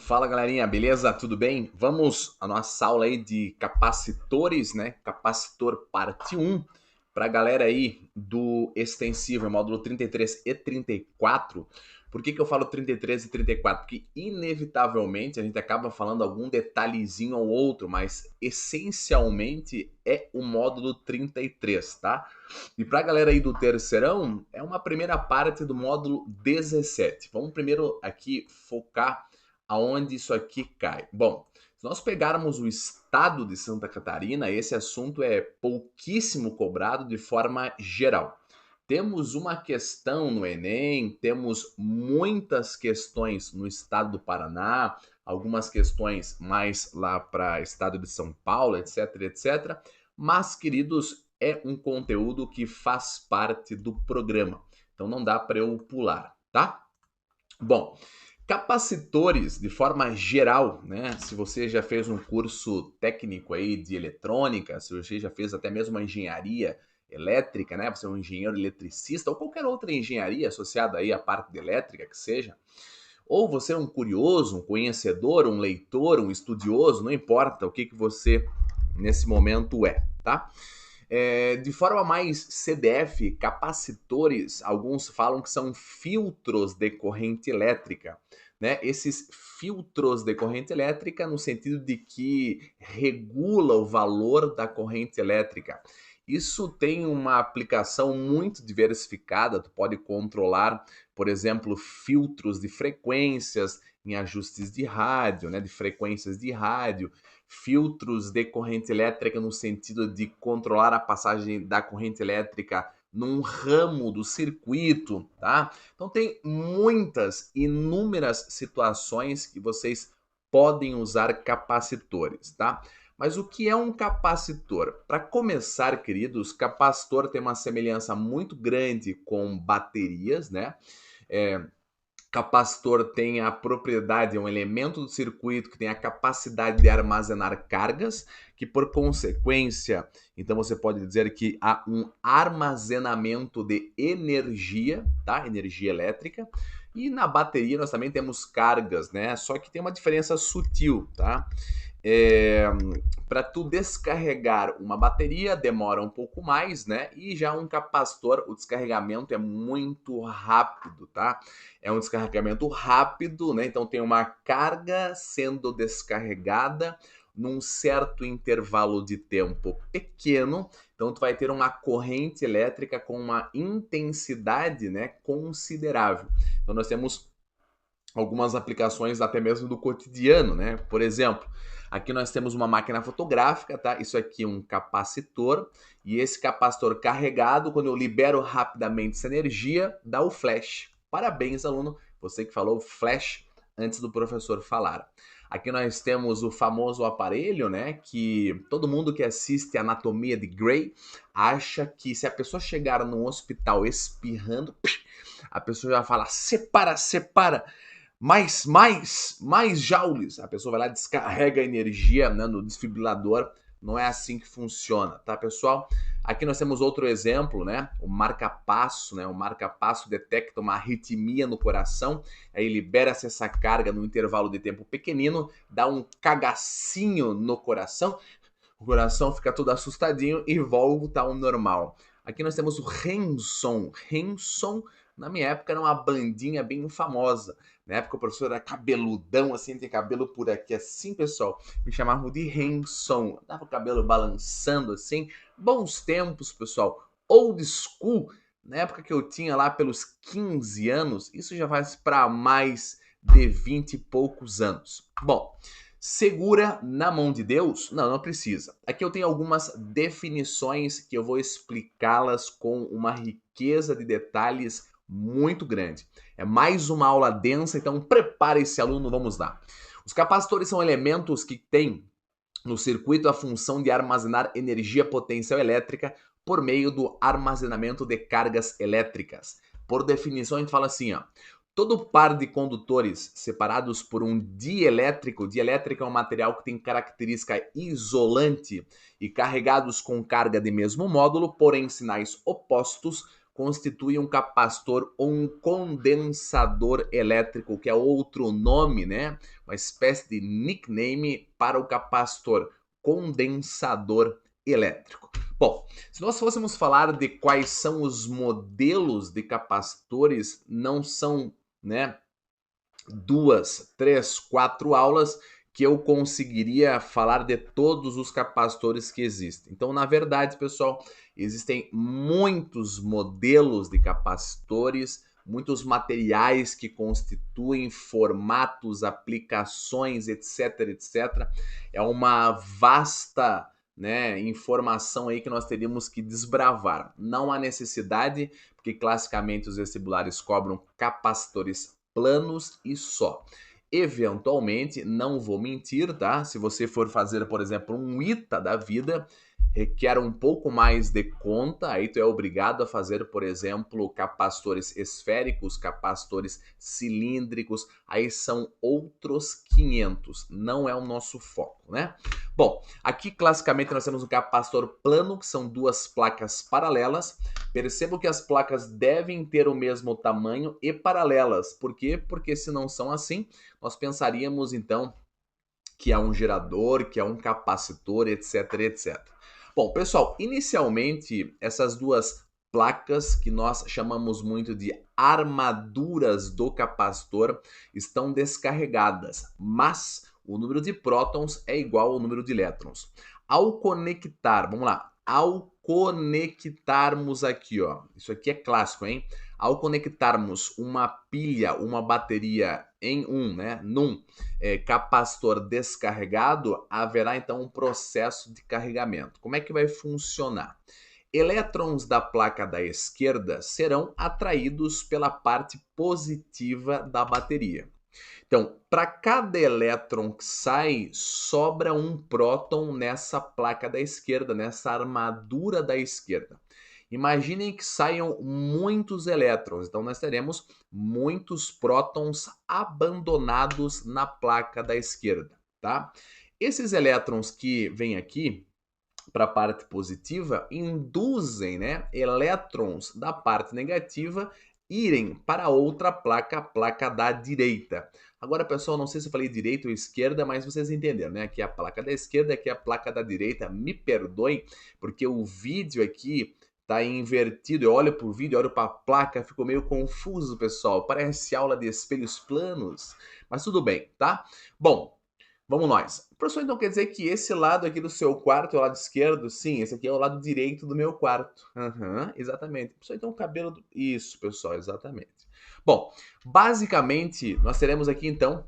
Fala galerinha, beleza? Tudo bem? Vamos à nossa aula aí de capacitores, né? Capacitor parte 1 para a galera aí do extensivo, módulo 33 e 34. Por que eu falo 33 e 34? Porque inevitavelmente a gente acaba falando algum detalhezinho ou outro, mas essencialmente é o módulo 33, tá? E para a galera aí do terceirão, é uma primeira parte do módulo 17. Vamos primeiro aqui focar aonde isso aqui cai. Bom, se nós pegarmos o estado de Santa Catarina, esse assunto é pouquíssimo cobrado de forma geral. Temos uma questão no Enem, temos muitas questões no estado do Paraná, algumas questões mais lá para o estado de São Paulo, etc, etc. Mas, queridos, é um conteúdo que faz parte do programa. Então não dá para eu pular, tá? Bom, capacitores, de forma geral, né? Se você já fez um curso técnico aí de eletrônica, se você já fez até mesmo uma engenharia elétrica, né? Você é um engenheiro eletricista ou qualquer outra engenharia associada aí à parte de elétrica que seja, ou você é um curioso, um conhecedor, um leitor, um estudioso, não importa o que você nesse momento é, tá? De forma mais CDF, capacitores, alguns falam que são filtros de corrente elétrica, né? Esses filtros de corrente elétrica no sentido de que regula o valor da corrente elétrica. Isso tem uma aplicação muito diversificada, tu pode controlar, por exemplo, filtros de frequências em ajustes de rádio, né, de frequências de rádio, filtros de corrente elétrica no sentido de controlar a passagem da corrente elétrica num ramo do circuito, tá? Então tem muitas, inúmeras situações que vocês podem usar capacitores, tá? Mas o que é um capacitor? Para começar, queridos, capacitor tem uma semelhança muito grande com baterias, né? É, Capacitor tem a propriedade, é um elemento do circuito que tem a capacidade de armazenar cargas, que por consequência, então você pode dizer que há um armazenamento de energia, tá? Energia elétrica. E na bateria nós também temos cargas, né? Só que tem uma diferença sutil, tá? É, para tu descarregar uma bateria demora um pouco mais, né? E já um capacitor, o descarregamento é muito rápido, tá? É um descarregamento rápido, né? Então tem uma carga sendo descarregada num certo intervalo de tempo pequeno. Então tu vai ter uma corrente elétrica com uma intensidade, né, considerável. Então nós temos algumas aplicações até mesmo do cotidiano, né? Por exemplo, aqui nós temos uma máquina fotográfica, tá? Isso aqui é um capacitor, e esse capacitor carregado, quando eu libero rapidamente essa energia, dá o flash. Parabéns, aluno, você que falou flash antes do professor falar. Aqui nós temos o famoso aparelho, né, que todo mundo que assiste Anatomia de Grey acha que se a pessoa chegar no hospital espirrando, a pessoa já fala: separa, separa, mais joules. A pessoa vai lá, descarrega a energia, né, no desfibrilador. Não é assim que funciona, tá, pessoal? Aqui nós temos outro exemplo, né? O marca-passo, né? O marca-passo detecta uma arritmia no coração, aí libera-se essa carga no intervalo de tempo pequenino, dá um cagacinho no coração, o coração fica todo assustadinho e volta ao normal. Aqui nós temos o Renson. Renson, na minha época, era uma bandinha bem famosa. Na época o professor era cabeludão, assim, tem cabelo por aqui, assim, pessoal. Me chamavam de Renson. Dava o cabelo balançando, assim. Bons tempos, pessoal. Old school. Na época que eu tinha lá pelos 15 anos, isso já faz para mais de 20 e poucos anos. Bom, segura na mão de Deus? Não, não precisa. Aqui eu tenho algumas definições que eu vou explicá-las com uma riqueza de detalhes muito grande. É mais uma aula densa, então prepare esse aluno, vamos lá. Os capacitores são elementos que têm no circuito a função de armazenar energia potencial elétrica por meio do armazenamento de cargas elétricas. Por definição, a gente fala assim, ó: todo par de condutores separados por um dielétrico, dielétrico é um material que tem característica isolante, e carregados com carga de mesmo módulo, porém sinais opostos, constitui um capacitor ou um condensador elétrico, que é outro nome, né? Uma espécie de nickname para o capacitor, condensador elétrico. Bom, se nós fôssemos falar de quais são os modelos de capacitores, não são, né, 2, 3, 4 aulas que eu conseguiria falar de todos os capacitores que existem. Então, na verdade, pessoal, existem muitos modelos de capacitores, muitos materiais que constituem formatos, aplicações, etc, etc. É uma vasta, né, informação aí que nós teríamos que desbravar. Não há necessidade, porque classicamente os vestibulares cobram capacitores planos e só. Eventualmente, não vou mentir, tá? Se você for fazer, por exemplo, um ITA da vida, requer um pouco mais de conta, aí tu é obrigado a fazer, por exemplo, capacitores esféricos, capacitores cilíndricos, aí são outros 500, não é o nosso foco, né? Bom, aqui classicamente nós temos um capacitor plano, que são duas placas paralelas. Percebo que as placas devem ter o mesmo tamanho e paralelas. Por quê? Porque se não são assim, nós pensaríamos então que é um gerador, que é um capacitor, etc, etc. Bom, pessoal, inicialmente essas duas placas, que nós chamamos muito de armaduras do capacitor, estão descarregadas, mas o número de prótons é igual ao número de elétrons. Ao conectar, vamos lá, ao conectarmos aqui, ó, isso aqui é clássico, hein? Ao conectarmos uma pilha, uma bateria em num capacitor descarregado, haverá então um processo de carregamento. Como é que vai funcionar? Elétrons da placa da esquerda serão atraídos pela parte positiva da bateria. Então, para cada elétron que sai, sobra um próton nessa placa da esquerda, nessa armadura da esquerda. Imaginem que saiam muitos elétrons, então nós teremos muitos prótons abandonados na placa da esquerda, tá? Esses elétrons que vêm aqui para a parte positiva induzem, né, elétrons da parte negativa irem para outra placa, a placa da direita. Agora, pessoal, não sei se eu falei direita ou esquerda, mas vocês entenderam, né? Aqui é a placa da esquerda, aqui é a placa da direita. Me perdoem, porque o vídeo aqui tá invertido. Eu olho para o vídeo, olho para a placa, fico meio confuso, pessoal. Parece aula de espelhos planos, mas tudo bem, tá? Bom, vamos nós. Professor, então quer dizer que esse lado aqui do seu quarto é o lado esquerdo? Sim, esse aqui é o lado direito do meu quarto. Exatamente. Professor, então o cabelo... Isso, pessoal, exatamente. Bom, basicamente, nós teremos aqui, então,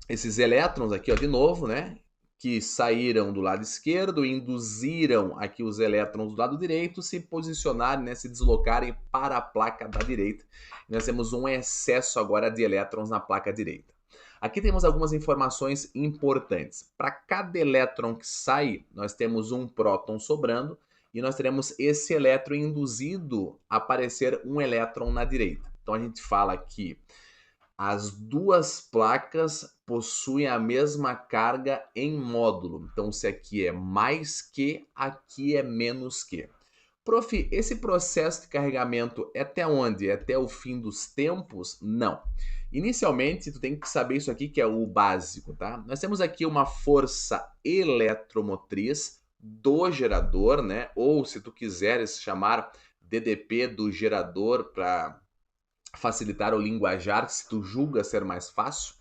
esses elétrons aqui, ó, de novo, né? Que saíram do lado esquerdo, induziram aqui os elétrons do lado direito, se posicionarem, né, se deslocarem para a placa da direita. Nós temos um excesso agora de elétrons na placa direita. Aqui temos algumas informações importantes. Para cada elétron que sai, nós temos um próton sobrando e nós teremos esse elétron induzido a aparecer um elétron na direita. Então a gente fala que as duas placas possuem a mesma carga em módulo. Então se aqui é mais que, aqui é menos que. Prof, esse processo de carregamento é até onde? É até o fim dos tempos? Não. Inicialmente, tu tem que saber isso aqui que é o básico, tá? Nós temos aqui uma força eletromotriz do gerador, né? Ou se tu quiseres chamar DDP do gerador para facilitar o linguajar, se tu julga ser mais fácil.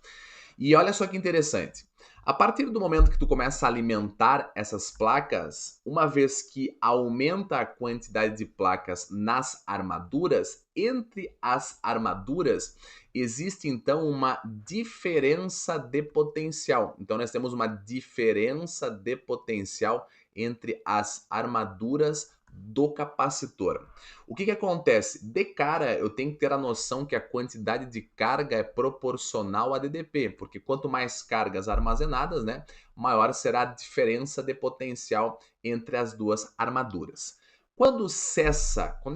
E olha só que interessante. A partir do momento que tu começa a alimentar essas placas, uma vez que aumenta a quantidade de placas nas armaduras, entre as armaduras existe então uma diferença de potencial. Então nós temos uma diferença de potencial entre as armaduras do capacitor. O que acontece? De cara, eu tenho que ter a noção que a quantidade de carga é proporcional a DDP, porque quanto mais cargas armazenadas, né, maior será a diferença de potencial entre as duas armaduras. Quando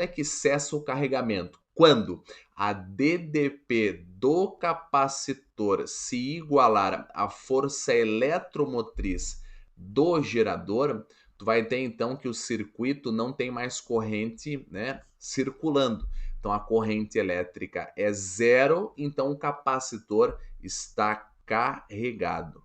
é que cessa o carregamento? Quando a DDP do capacitor se igualar à força eletromotriz do gerador, tu vai ter então que o circuito não tem mais corrente, né, circulando. Então a corrente elétrica é zero, então o capacitor está carregado,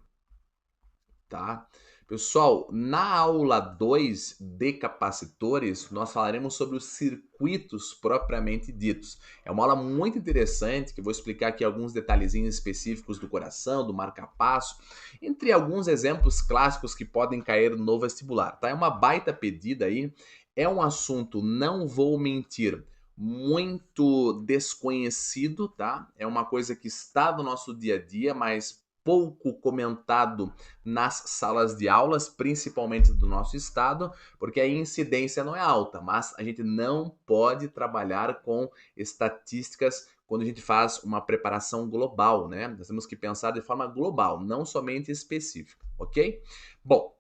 tá? Pessoal, na aula 2 de capacitores, nós falaremos sobre os circuitos propriamente ditos. É uma aula muito interessante, que eu vou explicar aqui alguns detalhezinhos específicos do coração, do marca-passo, entre alguns exemplos clássicos que podem cair no vestibular, tá? É uma baita pedida aí, é um assunto, não vou mentir, muito desconhecido, tá? É uma coisa que está no nosso dia a dia, mas pouco comentado nas salas de aulas, principalmente do nosso estado, porque a incidência não é alta, mas a gente não pode trabalhar com estatísticas quando a gente faz uma preparação global, né? Nós temos que pensar de forma global, não somente específica, ok? Bom,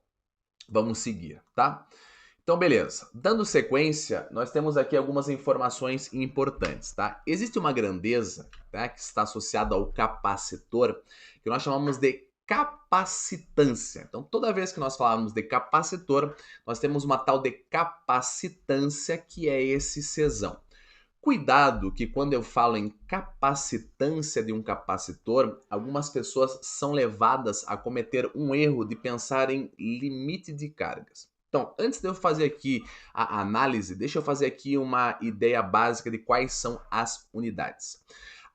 vamos seguir, tá? Então, beleza. Dando sequência, nós temos aqui algumas informações importantes, tá? Existe uma grandeza, tá, que está associada ao capacitor, que nós chamamos de capacitância. Então, toda vez que nós falamos de capacitor, nós temos uma tal de capacitância, que é esse Czão. Cuidado que quando eu falo em capacitância de um capacitor, algumas pessoas são levadas a cometer um erro de pensar em limite de cargas. Então, antes de eu fazer aqui a análise, deixa eu fazer aqui uma ideia básica de quais são as unidades.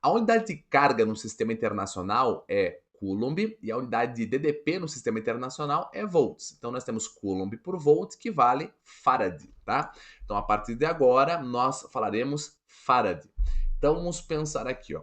A unidade de carga no sistema internacional é Coulomb e a unidade de DDP no sistema internacional é volts. Então nós temos Coulomb por volt, que vale Farad, tá? Então a partir de agora nós falaremos Farad. Então vamos pensar aqui, ó.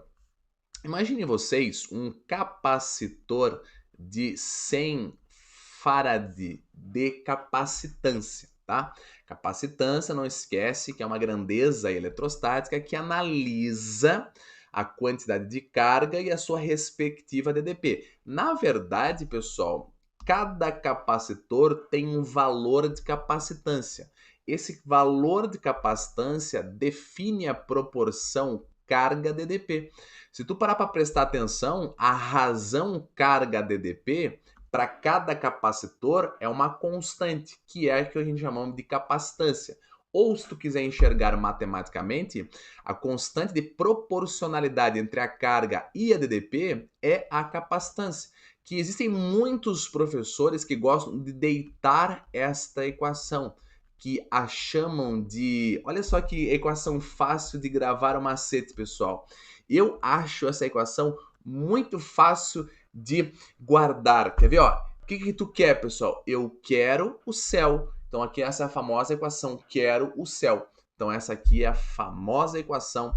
Imagine vocês um capacitor de 100 Farad de capacitância, tá? Capacitância, não esquece que é uma grandeza eletrostática que analisa a quantidade de carga e a sua respectiva DDP. Na verdade, pessoal, cada capacitor tem um valor de capacitância. Esse valor de capacitância define a proporção carga DDP. Se tu parar para prestar atenção, a razão carga DDP para cada capacitor é uma constante, que é a que a gente chamamos de capacitância. Ou, se tu quiser enxergar matematicamente, a constante de proporcionalidade entre a carga e a DDP é a capacitância. Que existem muitos professores que gostam de deitar esta equação, que a chamam de... Olha só que equação fácil de gravar o macete, pessoal. Eu acho essa equação muito fácil de guardar. Quer ver, ó? O que tu quer, pessoal? Eu quero o céu. Então aqui essa é a famosa equação, quero o céu. Então essa aqui é a famosa equação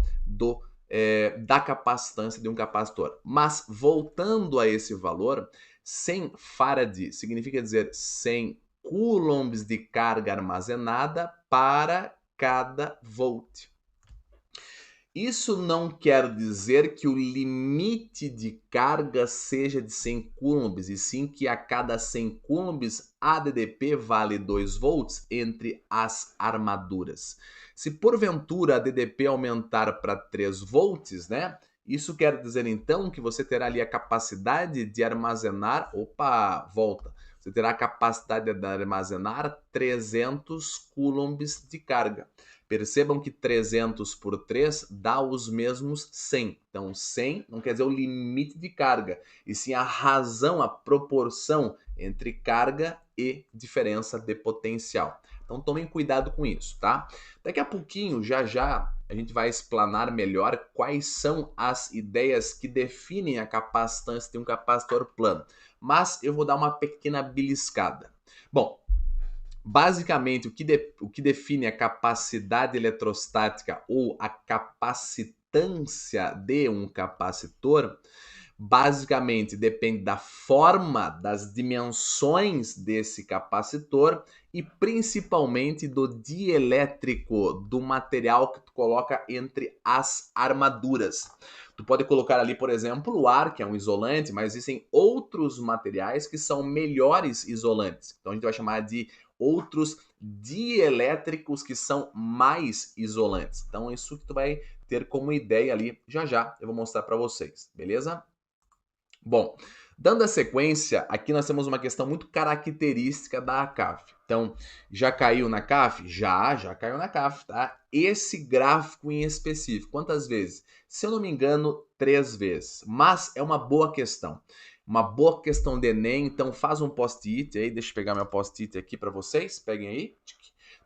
da capacitância de um capacitor. Mas voltando a esse valor, 100 Farad significa dizer 100 coulombs de carga armazenada para cada volt. Isso não quer dizer que o limite de carga seja de 100 coulombs, e sim que a cada 100 coulombs a DDP vale 2 volts entre as armaduras. Se porventura a DDP aumentar para 3 volts, né? Isso quer dizer então que você terá ali a capacidade de armazenar, volta. Você terá a capacidade de armazenar 300 coulombs de carga. Percebam que 300 por 3 dá os mesmos 100. Então, 100 não quer dizer o limite de carga, e sim a razão, a proporção entre carga e diferença de potencial. Então, tomem cuidado com isso, tá? Daqui a pouquinho, já a gente vai explanar melhor quais são as ideias que definem a capacitância de um capacitor plano. Mas eu vou dar uma pequena beliscada. Bom, basicamente, o que define a capacidade eletrostática ou a capacitância de um capacitor, basicamente depende da forma, das dimensões desse capacitor e principalmente do dielétrico, do material que tu coloca entre as armaduras. Tu pode colocar ali, por exemplo, o ar, que é um isolante, mas existem outros materiais que são melhores isolantes. Então a gente vai chamar de outros dielétricos que são mais isolantes. Então isso que tu vai ter como ideia ali já eu vou mostrar para vocês, beleza? Bom, dando a sequência, aqui nós temos uma questão muito característica da CAF. Então, já caiu na CAF? Já caiu na CAF, tá? Esse gráfico em específico, quantas vezes? Se eu não me engano, 3 vezes. Mas é uma boa questão. Uma boa questão de Enem, então faz um post-it aí, deixa eu pegar meu post-it aqui para vocês, peguem aí.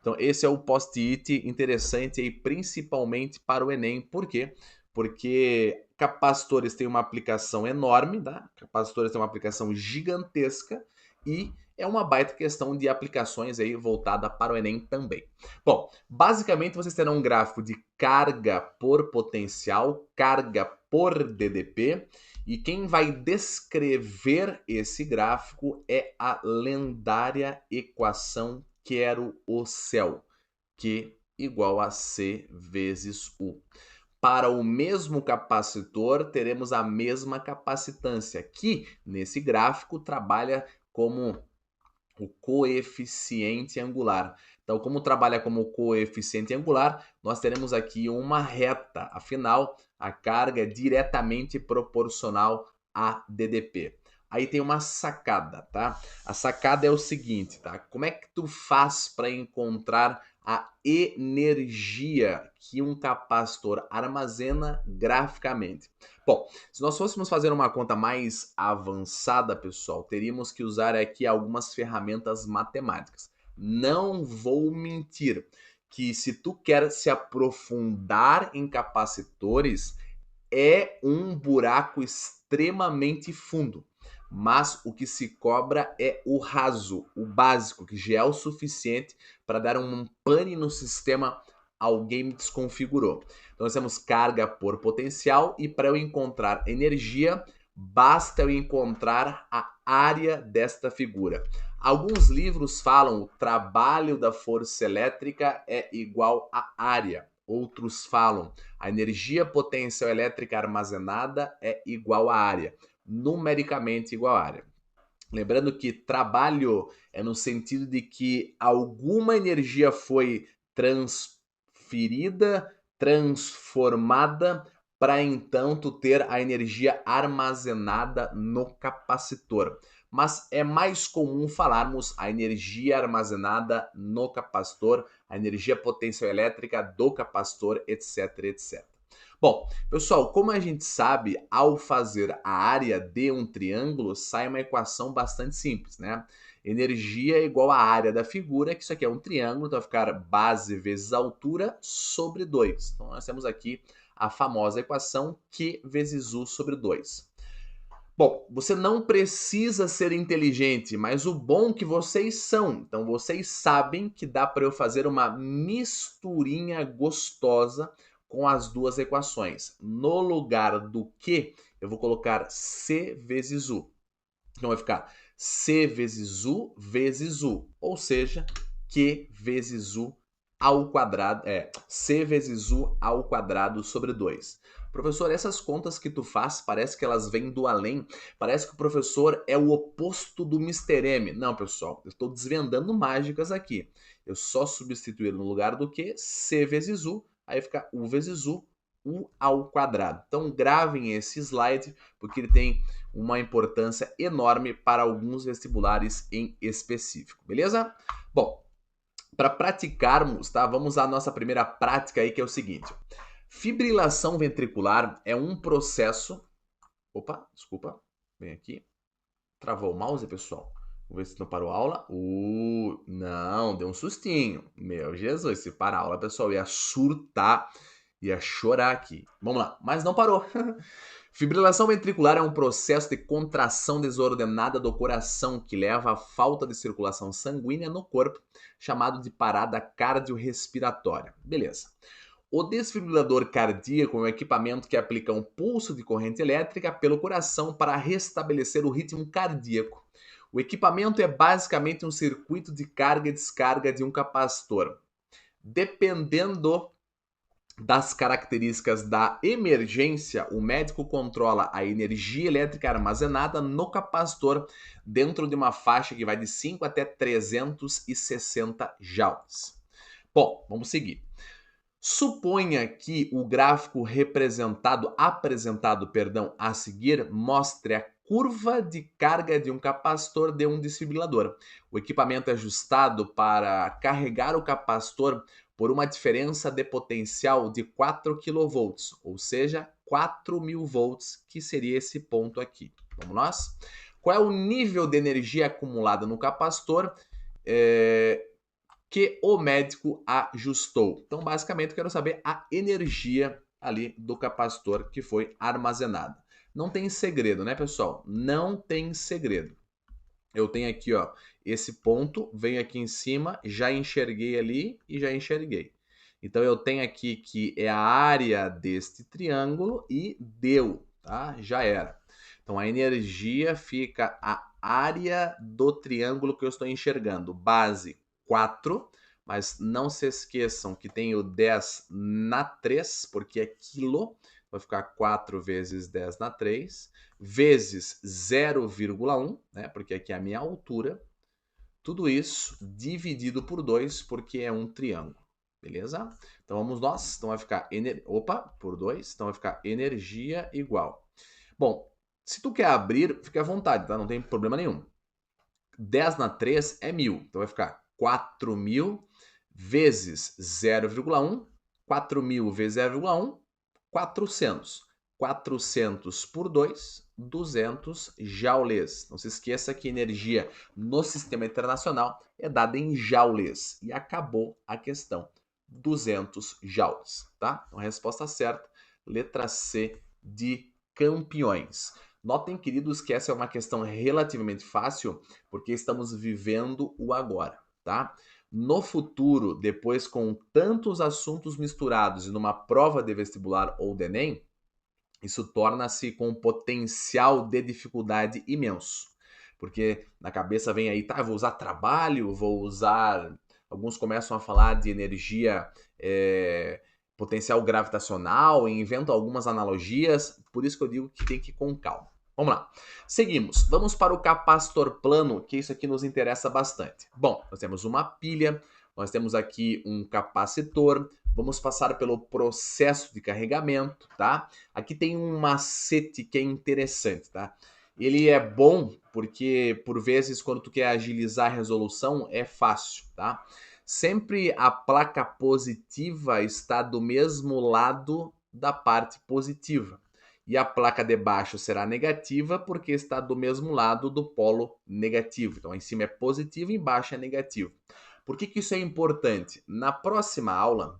Então, esse é o post-it interessante aí, principalmente para o Enem. Por quê? Porque capacitores têm uma aplicação enorme, tá? Capacitores têm uma aplicação gigantesca e é uma baita questão de aplicações aí voltada para o Enem também. Bom, basicamente vocês terão um gráfico de carga por potencial, carga por DDP, e quem vai descrever esse gráfico é a lendária equação quero o céu, Q igual a C vezes U. Para o mesmo capacitor, teremos a mesma capacitância, que nesse gráfico trabalha como o coeficiente angular. Então, como trabalha como coeficiente angular, nós teremos aqui uma reta. Afinal, a carga é diretamente proporcional a DDP. Aí tem uma sacada, tá? A sacada é o seguinte, tá? Como é que tu faz para encontrar a energia que um capacitor armazena graficamente? Bom, se nós fôssemos fazer uma conta mais avançada, pessoal, teríamos que usar aqui algumas ferramentas matemáticas. Não vou mentir que se tu quer se aprofundar em capacitores, é um buraco extremamente fundo. Mas o que se cobra é o raso, o básico, que já é o suficiente para dar um pane no sistema alguém me desconfigurou. Então nós temos carga por potencial e para eu encontrar energia, basta eu encontrar a área desta figura. Alguns livros falam o trabalho da força elétrica é igual à área. Outros falam a energia potencial elétrica armazenada é igual à área. Numericamente igual à área. Lembrando que trabalho é no sentido de que alguma energia foi transferida, transformada, para então tu ter a energia armazenada no capacitor. Mas é mais comum falarmos a energia armazenada no capacitor, a energia potencial elétrica do capacitor, etc, etc. Bom, pessoal, como a gente sabe, ao fazer a área de um triângulo, sai uma equação bastante simples, né? Energia é igual à área da figura, que isso aqui é um triângulo, então vai ficar base vezes altura sobre 2. Então nós temos aqui a famosa equação Q vezes U sobre 2. Bom, você não precisa ser inteligente, mas o bom é que vocês são. Então vocês sabem que dá para eu fazer uma misturinha gostosa com as duas equações. No lugar do Q, eu vou colocar C vezes U. Então vai ficar C vezes U, ou seja, Q vezes U ao quadrado, C vezes U ao quadrado sobre 2. Professor, essas contas que tu faz, parece que elas vêm do além, parece que o professor é o oposto do Mr. M. Não, pessoal, eu estou desvendando mágicas aqui. Eu só substituir no lugar do que C vezes U, aí fica U vezes U, U ao quadrado. Então gravem esse slide, porque ele tem uma importância enorme para alguns vestibulares em específico, beleza? Bom, para praticarmos, tá? Vamos à nossa primeira prática aí, que é o seguinte. Fibrilação ventricular é um processo... Opa, desculpa. Vem aqui. Travou o mouse, pessoal. Vamos ver se não parou a aula. Não, deu um sustinho. Meu Jesus, se parar a aula, pessoal, ia surtar, ia chorar aqui. Vamos lá, mas não parou. Fibrilação ventricular é um processo de contração desordenada do coração que leva à falta de circulação sanguínea no corpo, chamado de parada cardiorrespiratória. Beleza. O desfibrilador cardíaco é um equipamento que aplica um pulso de corrente elétrica pelo coração para restabelecer o ritmo cardíaco. O equipamento é basicamente um circuito de carga e descarga de um capacitor. Dependendo das características da emergência, o médico controla a energia elétrica armazenada no capacitor dentro de uma faixa que vai de 5 até 360 joules. Bom, vamos seguir. Suponha que o gráfico apresentado, a seguir mostre a curva de carga de um capacitor de um desfibrilador. O equipamento é ajustado para carregar o capacitor por uma diferença de potencial de 4 kV, ou seja, 4.000 volts, que seria esse ponto aqui. Vamos nós? Qual é o nível de energia acumulada no capacitor que o médico ajustou? Então, basicamente, eu quero saber a energia ali do capacitor que foi armazenada. Não tem segredo, né, pessoal? Não tem segredo. Eu tenho aqui, ó, esse ponto, venho aqui em cima, já enxerguei ali e já enxerguei. Então, eu tenho aqui que é a área deste triângulo e deu, tá? Já era. Então, a energia fica a área do triângulo que eu estou enxergando. Base 4, mas não se esqueçam que tem o 10 na 3, porque é quilo. Vai ficar 4 vezes 10 na 3, vezes 0,1, né? Porque aqui é a minha altura. Tudo isso dividido por 2, porque é um triângulo. Beleza? Então vamos nós. Então vai ficar por 2. Então vai ficar energia igual. Bom, se tu quer abrir, fica à vontade, tá? Não tem problema nenhum. 10 na 3 é 1.000. Então vai ficar 4.000 vezes 0,1. 4.000 vezes 0,1, 400. 400 por 2, 200 joules. Não se esqueça que energia no sistema internacional é dada em joules. E acabou a questão. 200 joules, tá? Então a resposta certa, letra C de campeões. Notem, queridos, que essa é uma questão relativamente fácil, porque estamos vivendo o agora, tá? No futuro, depois com tantos assuntos misturados e numa prova de vestibular ou de Enem, isso torna-se com um potencial de dificuldade imenso. Porque na cabeça vem aí, tá, eu vou usar trabalho, vou usar... Alguns começam a falar de energia potencial gravitacional, inventam algumas analogias, por isso que eu digo que tem que ir com calma. Vamos lá. Seguimos. Vamos para o capacitor plano, que isso aqui nos interessa bastante. Bom, nós temos uma pilha, nós temos aqui um capacitor, vamos passar pelo processo de carregamento, tá? Aqui tem um macete que é interessante, tá? Ele é bom porque, por vezes, quando tu quer agilizar a resolução, é fácil, tá? Sempre a placa positiva está do mesmo lado da parte positiva. E a placa de baixo será negativa porque está do mesmo lado do polo negativo. Então, em cima é positivo e embaixo é negativo. Por que isso é importante? Na próxima aula,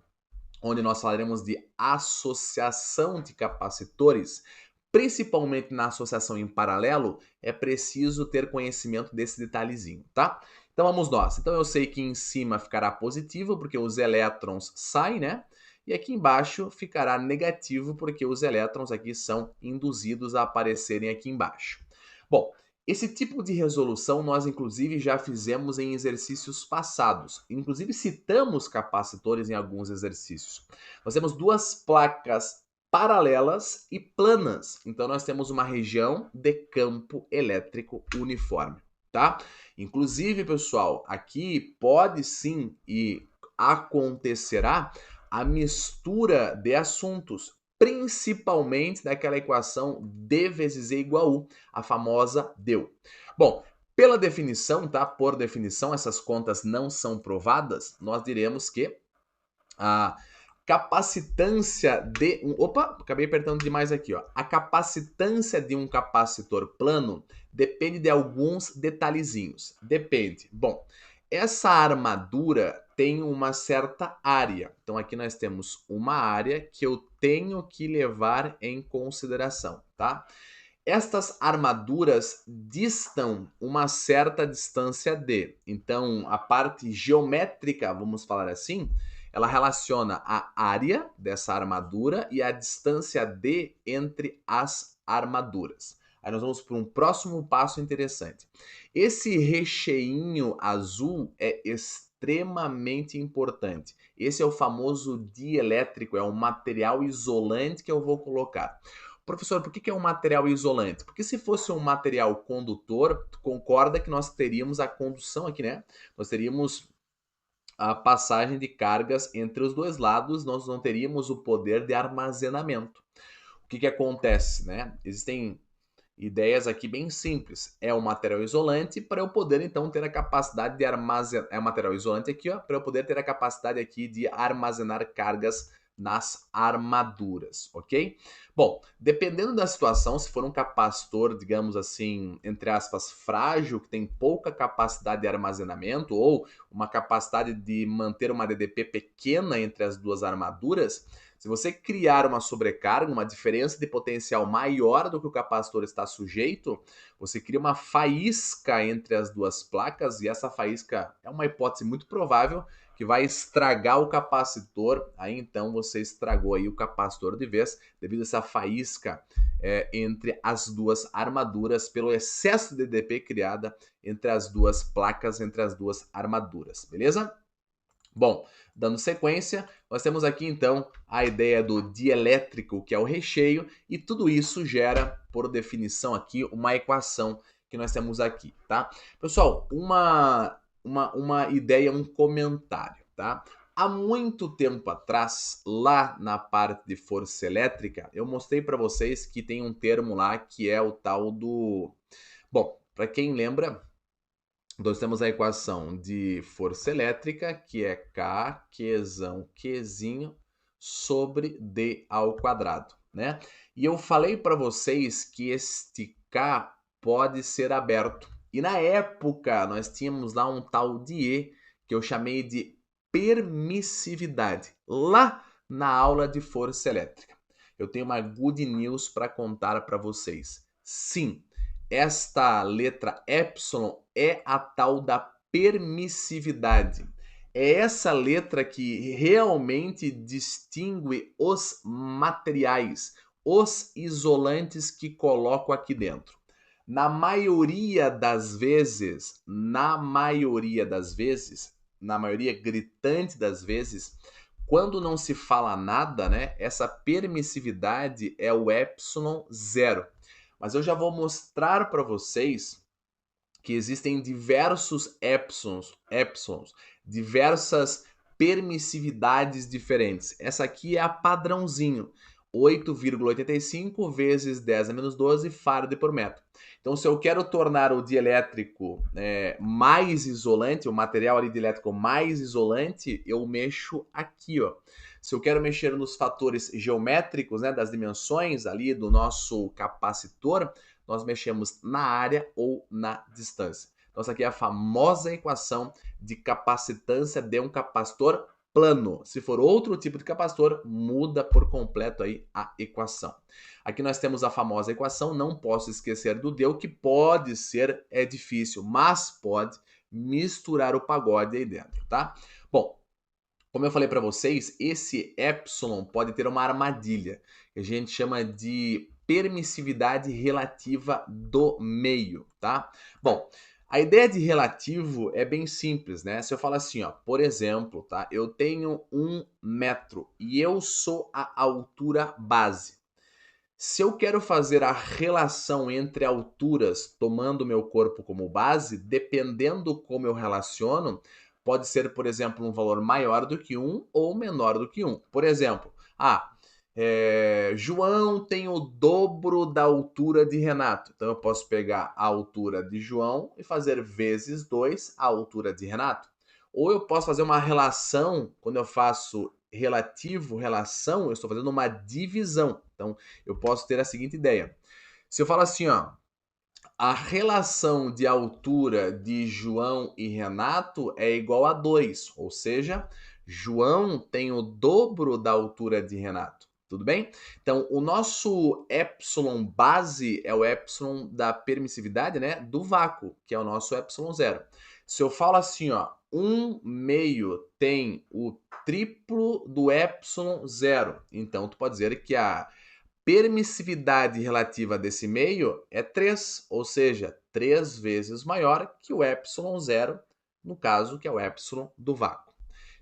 onde nós falaremos de associação de capacitores, principalmente na associação em paralelo, é preciso ter conhecimento desse detalhezinho, tá? Então vamos nós. Então eu sei que em cima ficará positivo, porque os elétrons saem, né? E aqui embaixo ficará negativo, porque os elétrons aqui são induzidos a aparecerem aqui embaixo. Bom, esse tipo de resolução nós inclusive já fizemos em exercícios passados. Inclusive citamos capacitores em alguns exercícios. Nós temos duas placas paralelas e planas. Então nós temos uma região de campo elétrico uniforme, tá? Inclusive, pessoal, aqui pode sim e acontecerá a mistura de assuntos, principalmente daquela equação D vezes E igual a U, a famosa DEU. Bom, pela definição, tá? Por definição, essas contas não são provadas, nós diremos que a capacitância de um... Opa, acabei apertando demais aqui, ó. A capacitância de um capacitor plano depende de alguns detalhezinhos. Depende. Bom, essa armadura tem uma certa área. Então aqui nós temos uma área que eu tenho que levar em consideração, tá? Estas armaduras distam uma certa distância d. Então a parte geométrica, vamos falar assim, ela relaciona a área dessa armadura e a distância d entre as armaduras. Aí nós vamos para um próximo passo interessante. Esse recheinho azul é extremamente importante. Esse é o famoso dielétrico, é um material isolante que eu vou colocar. Professor, por que é um material isolante? Porque se fosse um material condutor, tu concorda que nós teríamos a condução aqui, né? Nós teríamos a passagem de cargas entre os dois lados, nós não teríamos o poder de armazenamento. O que acontece, né? Existem Ideias aqui bem simples. É um material isolante para eu poder então ter a capacidade de armazenar. É um material isolante aqui, ó, para eu poder ter a capacidade aqui de armazenar cargas nas armaduras, ok? Bom, dependendo da situação, se for um capacitor, digamos assim, entre aspas, frágil, que tem pouca capacidade de armazenamento ou uma capacidade de manter uma DDP pequena entre as duas armaduras, se você criar uma sobrecarga, uma diferença de potencial maior do que o capacitor está sujeito, você cria uma faísca entre as duas placas e essa faísca é uma hipótese muito provável que vai estragar o capacitor. Aí então você estragou aí o capacitor de vez devido a essa faísca entre as duas armaduras pelo excesso de DP criada entre as duas placas, entre as duas armaduras, beleza? Bom, dando sequência, nós temos aqui então a ideia do dielétrico, que é o recheio, e tudo isso gera, por definição aqui, uma equação que nós temos aqui, tá? Pessoal, uma ideia, um comentário, tá? Há muito tempo atrás, lá na parte de força elétrica, eu mostrei para vocês que tem um termo lá que é o tal do... Bom, para quem lembra, nós temos a equação de força elétrica, que é K, Qzão, Qzinho, sobre D ao quadrado, né? E eu falei para vocês que este K pode ser aberto. E na época, nós tínhamos lá um tal de E, que eu chamei de permissividade, lá na aula de força elétrica. Eu tenho uma good news para contar para vocês. Sim, esta letra epsilon é a tal da permissividade. É essa letra que realmente distingue os materiais, os isolantes que coloco aqui dentro. Na maioria das vezes, na maioria gritante das vezes, quando não se fala nada, né, essa permissividade é o epsilon zero. Mas eu já vou mostrar para vocês que existem diversos epsilons, diversas permissividades diferentes. Essa aqui é a padrãozinho, 8,85 vezes 10 a menos 12 farad por metro. Então, se eu quero tornar o dielétrico mais isolante, o material ali dielétrico mais isolante, eu mexo aqui, ó. Se eu quero mexer nos fatores geométricos, né, das dimensões ali do nosso capacitor, nós mexemos na área ou na distância. Então, essa aqui é a famosa equação de capacitância de um capacitor plano. Se for outro tipo de capacitor, muda por completo aí a equação. Aqui nós temos a famosa equação, não posso esquecer do D, que pode ser, é difícil, mas pode misturar o pagode aí dentro, tá? Bom, como eu falei para vocês, esse epsilon pode ter uma armadilha, que a gente chama de permissividade relativa do meio, tá? Bom, a ideia de relativo é bem simples, né? Se eu falar assim, ó, por exemplo, tá? Eu tenho 1 metro e eu sou a altura base. Se eu quero fazer a relação entre alturas, tomando meu corpo como base, dependendo como eu relaciono, pode ser, por exemplo, um valor maior do que 1 ou menor do que 1. Por exemplo, João tem o dobro da altura de Renato. Então eu posso pegar a altura de João e fazer vezes 2 a altura de Renato. Ou eu posso fazer uma relação, quando eu faço relativo, relação, eu estou fazendo uma divisão. Então eu posso ter a seguinte ideia. Se eu falo assim, ó, a relação de altura de João e Renato é igual a 2, ou seja, João tem o dobro da altura de Renato. Tudo bem? Então, o nosso epsilon base é o epsilon da permissividade, né, do vácuo, que é o nosso epsilon zero. Se eu falo assim, ó, 1 meio tem o triplo do epsilon zero, então tu pode dizer que a permissividade relativa desse meio é 3, ou seja, 3 vezes maior que o epsilon zero, no caso, que é o epsilon do vácuo.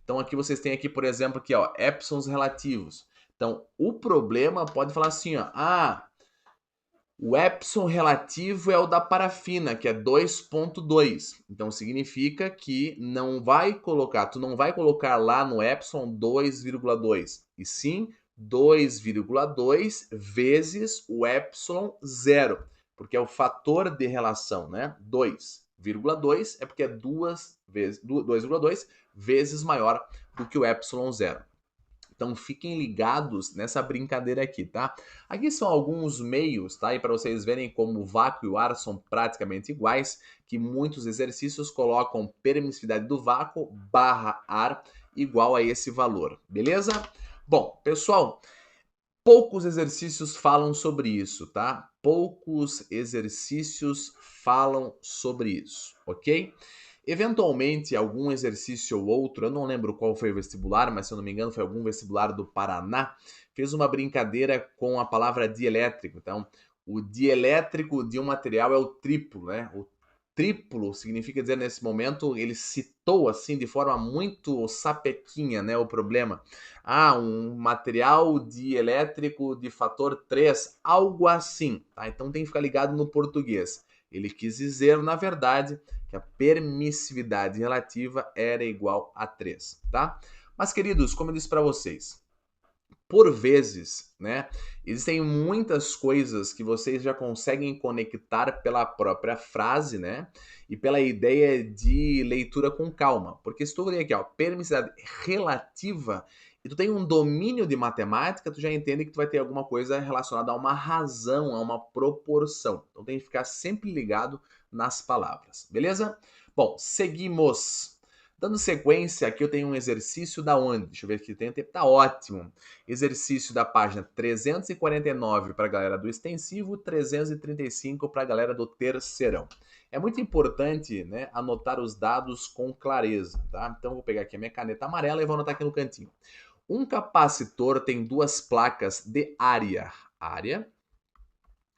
Então aqui vocês têm aqui, por exemplo, aqui, ó, epsilons relativos. Então, o problema pode falar assim, ó, o epsilon relativo é o da parafina, que é 2,2. Então significa que tu não vai colocar lá no epsilon 2,2, e sim 2,2 vezes o epsilon zero. porque é o fator de relação, né? 2,2 é porque é 2,2 vezes maior do que o epsilon zero. Então fiquem ligados nessa brincadeira aqui, tá? Aqui são alguns meios, tá? E para vocês verem como o vácuo e o ar são praticamente iguais, que muitos exercícios colocam permissividade do vácuo barra ar igual a esse valor, beleza? Bom, pessoal, poucos exercícios falam sobre isso, tá? Poucos exercícios falam sobre isso, ok? Eventualmente, algum exercício ou outro, eu não lembro qual foi o vestibular, mas se eu não me engano foi algum vestibular do Paraná, fez uma brincadeira com a palavra dielétrico. Então, o dielétrico de um material é o triplo, né? O triplo significa dizer, nesse momento, ele citou assim de forma muito sapequinha, né, o problema. Ah, um material dielétrico de fator 3, algo assim, tá? Então tem que ficar ligado no português. Ele quis dizer, na verdade, que a permissividade relativa era igual a 3, tá? Mas, queridos, como eu disse para vocês, por vezes, né, existem muitas coisas que vocês já conseguem conectar pela própria frase, né, e pela ideia de leitura com calma. Porque se tu ler aqui, ó, permissividade relativa, e tu tem um domínio de matemática, tu já entende que tu vai ter alguma coisa relacionada a uma razão, a uma proporção. Então tem que ficar sempre ligado nas palavras, beleza? Bom, seguimos. Dando sequência, aqui eu tenho um exercício da onde? Deixa eu ver aqui, tem tempo, tá ótimo. Exercício da página 349 para a galera do extensivo, 335 para a galera do terceirão. É muito importante, né, anotar os dados com clareza, tá? Então eu vou pegar aqui a minha caneta amarela e vou anotar aqui no cantinho. Um capacitor tem duas placas de área. Área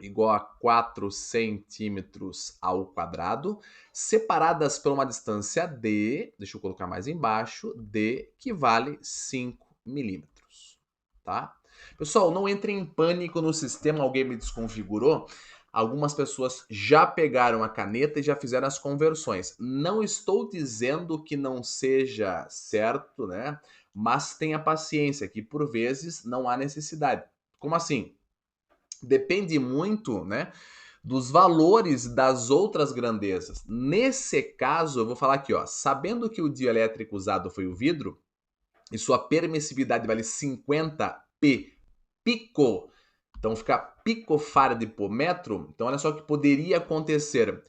igual a 4 centímetros ao quadrado, separadas por uma distância d, deixa eu colocar mais embaixo, d, que vale 5 milímetros, tá? Pessoal, não entrem em pânico no sistema, alguém me desconfigurou. Algumas pessoas já pegaram a caneta e já fizeram as conversões. Não estou dizendo que não seja certo, né? Mas tenha paciência, que por vezes não há necessidade. Como assim? Depende muito, né, dos valores das outras grandezas. Nesse caso, eu vou falar aqui, ó, sabendo que o dielétrico usado foi o vidro e sua permissividade vale 50 pico, então fica picofarad por metro. Então olha só o que poderia acontecer.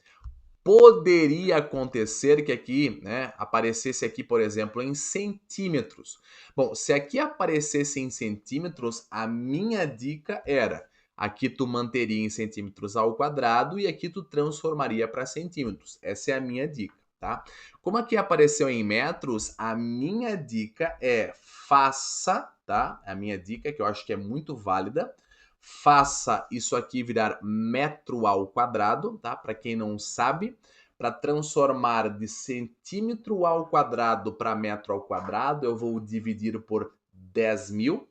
Poderia acontecer que aqui, né, aparecesse aqui, por exemplo, em centímetros. Bom, se aqui aparecesse em centímetros, a minha dica era: aqui tu manteria em centímetros ao quadrado e aqui tu transformaria para centímetros. Essa é a minha dica, tá? Como aqui apareceu em metros, a minha dica é faça, tá? A minha dica, que eu acho que é muito válida, faça isso aqui virar metro ao quadrado, tá? Para quem não sabe, para transformar de centímetro ao quadrado para metro ao quadrado, eu vou dividir por 10.000.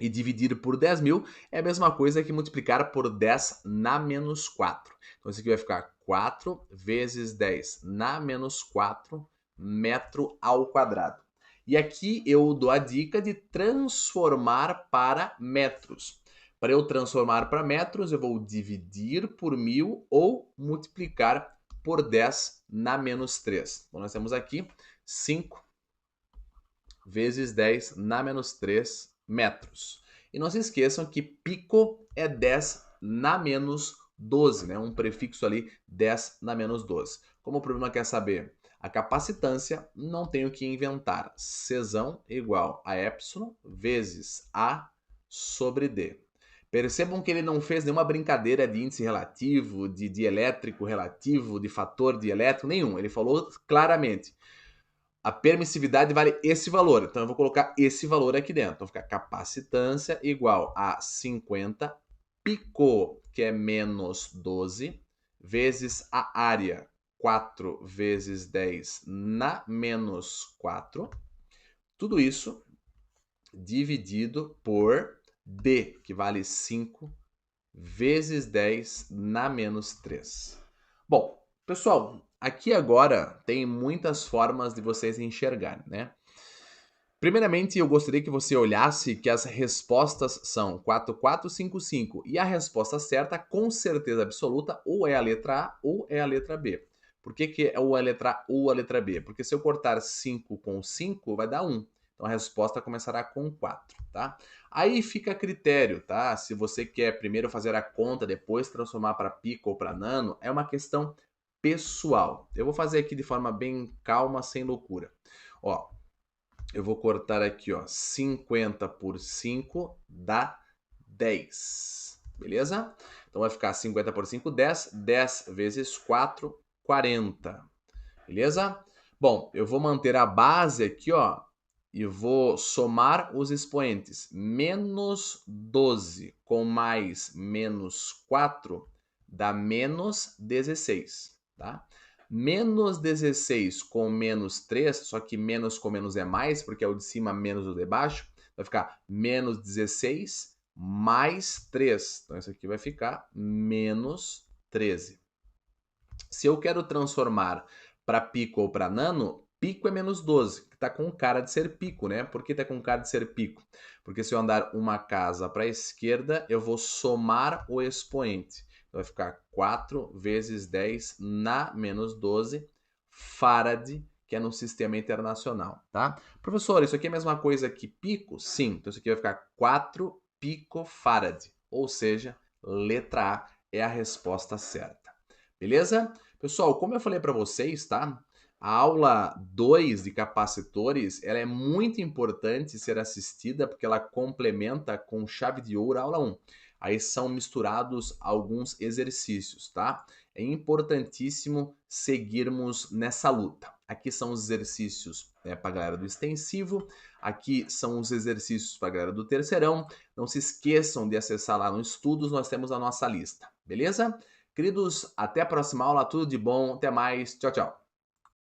E dividir por 10.000 é a mesma coisa que multiplicar por 10 na menos 4. Então isso aqui vai ficar 4 vezes 10 na menos 4 metro ao quadrado. E aqui eu dou a dica de transformar para metros. Para eu transformar para metros, eu vou dividir por 1.000 ou multiplicar por 10 na menos 3. Então, nós temos aqui 5 vezes 10 na menos 3 metros. E não se esqueçam que pico é 10 na menos 12, né? Um prefixo ali, 10 na menos 12. Como o problema quer saber a capacitância, não tenho que inventar. Czão igual a epsilon vezes A sobre D. Percebam que ele não fez nenhuma brincadeira de índice relativo, de dielétrico relativo, de fator dielétrico, nenhum. Ele falou claramente: a permissividade vale esse valor, então eu vou colocar esse valor aqui dentro. Então fica capacitância igual a 50 pico, que é menos 12, vezes a área, 4 vezes 10 na menos 4. Tudo isso dividido por D, que vale 5 vezes 10 na menos 3. Bom, pessoal, aqui agora tem muitas formas de vocês enxergarem, né? Primeiramente, eu gostaria que você olhasse que as respostas são 4, 4, 5, 5. E a resposta certa, com certeza absoluta, ou é a letra A ou é a letra B. Por que, que é ou a letra A ou a letra B? Porque se eu cortar 5 com 5, vai dar 1. Então a resposta começará com 4, tá? Aí fica a critério, tá? Se você quer primeiro fazer a conta, depois transformar para pico ou para nano, é uma questão pessoal. Eu vou fazer aqui de forma bem calma, sem loucura. Ó, eu vou cortar aqui, ó, 50 por 5 dá 10, beleza? Então vai ficar 50 por 5, 10. 10 vezes 4, 40, beleza? Bom, eu vou manter a base aqui, ó, e vou somar os expoentes. Menos 12 com mais menos 4 dá menos 16, tá? Menos 16 com menos 3, só que menos com menos é mais, porque é o de cima menos o de baixo. Vai ficar menos 16 mais 3. Então isso aqui vai ficar menos 13. Se eu quero transformar para pico ou para nano, pico é menos 12, que está com cara de ser pico, né? Por que está com cara de ser pico? Porque se eu andar uma casa para a esquerda, eu vou somar o expoente. Então vai ficar 4 vezes 10 na menos 12 farad, que é no sistema internacional, tá? Professor, isso aqui é a mesma coisa que pico? Sim. Então isso aqui vai ficar 4 picofarad, ou seja, letra A é a resposta certa. Beleza? Pessoal, como eu falei para vocês, tá? A aula 2 de capacitores, ela é muito importante ser assistida porque ela complementa com chave de ouro a aula 1. Aí são misturados alguns exercícios, tá? É importantíssimo seguirmos nessa luta. Aqui são os exercícios para a galera do extensivo, aqui são os exercícios para a galera do terceirão. Não se esqueçam de acessar lá no Estudos, nós temos a nossa lista, beleza? Queridos, até a próxima aula, tudo de bom, até mais, tchau, tchau.